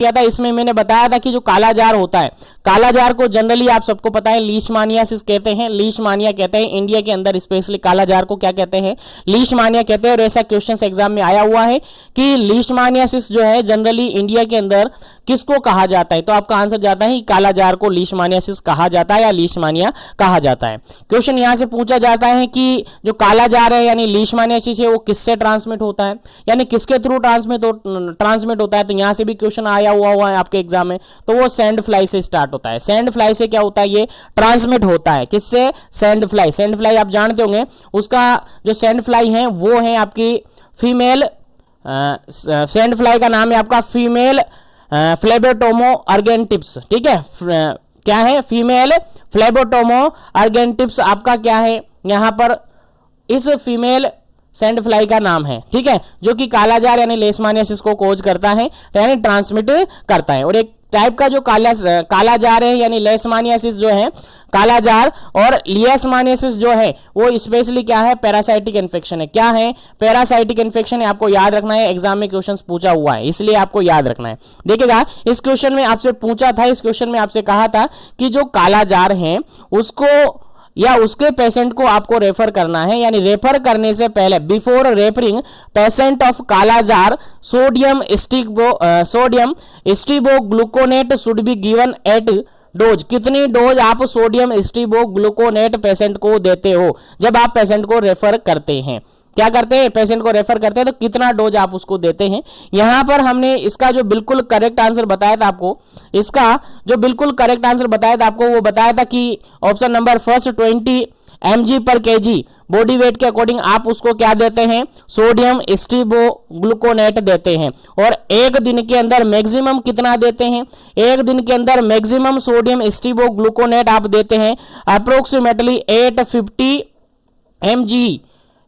किया था, इसमें मैंने बताया था कि जो कालाजार होता है, कालाजार को जनरली आप सबको पता है लीशमानियासिस कहते हैं, लीशमानिया कहते हैं। इंडिया के अंदर स्पेशली कालाजार को क्या कहते हैं, लीशमानिया कहते हैं। और ऐसा क्वेश्चन एग्जाम में आया हुआ है कि लीशमानियासिस जो है जनरली इंडिया के अंदर किसको कहा जाता है, तो आपका आंसर जाता है कालाजार को लीशमानियासिस कहा जाता है या लीशमानिया कहा जाता है। क्वेश्चन यहां से पूछा जाता है कि जो कालाजार है यानी लीशमानियासिस है वो किससे ट्रांसमिट होता है, यानी किसके थ्रू ट्रांसमिट होता है, तो यहां से भी क्वेश्चन आया हुआ है आपके एग्जाम में, तो वो सैंड फ्लाई से स्टार्ट होता है। सैंड फ्लाई से क्या होता है, ये ट्रांसमिट होता है किससे, सैंड फ्लाई। सैंड फ्लाई आप जानते होंगे, उसका जो सैंड फ्लाई है वो है आपकी फीमेल, सैंड फ्लाई का नाम है आपका फीमेल फ्लेबोटोमो अर्गेंटिप्स, ठीक है, क्या है, फीमेल फ्लेबोटोमो अर्गेंटिप्स आपका क्या है यहां पर, इस फीमेल सैंड फ्लाई का नाम है, ठीक है, जो कि कालाजार यानी लेशमानियासिस को कोज करता है यानी ट्रांसमिट करता है। और एक टाइप का जो कालाजार है यानी लेशमानियासिस जो है कालाजार, और लियसमानियासिस जो है वो स्पेशली क्या है, पैरासाइटिक इन्फेक्शन है। क्या है, पैरासाइटिक इन्फेक्शन है, आपको याद रखना है, एग्जाम में क्वेश्चंस पूछा हुआ है इसलिए आपको याद रखना है। देखिएगा इस क्वेश्चन में आपसे पूछा था, इस क्वेश्चन में आपसे कहा था कि जो कालाजार है उसको या उसके पेशेंट को आपको रेफर करना है, यानी रेफर करने से पहले before referring patient of kala azar sodium stibogluconate should be given at dose. कितनी डोज आप सोडियम स्टीबोग्लूकोनेट पेशेंट को देते हो जब आप पेशेंट को रेफर करते हैं, क्या करते हैं, पेशेंट को रेफर करते हैं तो कितना डोज आप उसको देते हैं। यहां पर हमने इसका जो बिल्कुल करेक्ट आंसर बताया था आपको, इसका जो बिल्कुल करेक्ट आंसर बताया था आपको, वो बताया था कि ऑप्शन नंबर फर्स्ट 20 mg पर kg बॉडी वेट के अकॉर्डिंग आप उसको क्या देते हैं, सोडियम स्टीबोग्लूकोनेट देते हैं। और एक दिन के अंदर मैक्सिमम कितना देते हैं, एक दिन के अंदर मैक्सिमम सोडियम स्टीबोग्लूकोनेट आप देते हैं अप्रोक्सीमेटली 850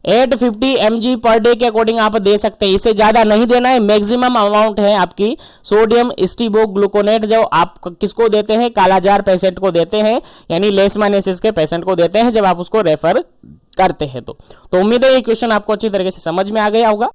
mg पर डे के अकॉर्डिंग आप दे सकते हैं, इससे ज्यादा नहीं देना है। मैक्सिमम अमाउंट है आपकी सोडियम स्टीबोग्लूकोनेट जो आप किसको देते हैं, कालाजार पेशेंट को देते हैं यानी लेशमानियासिस के पेशेंट को देते हैं जब आप उसको रेफर करते हैं। तो उम्मीद है ये क्वेश्चन आपको अच्छी तरीके से समझ में आ गया होगा।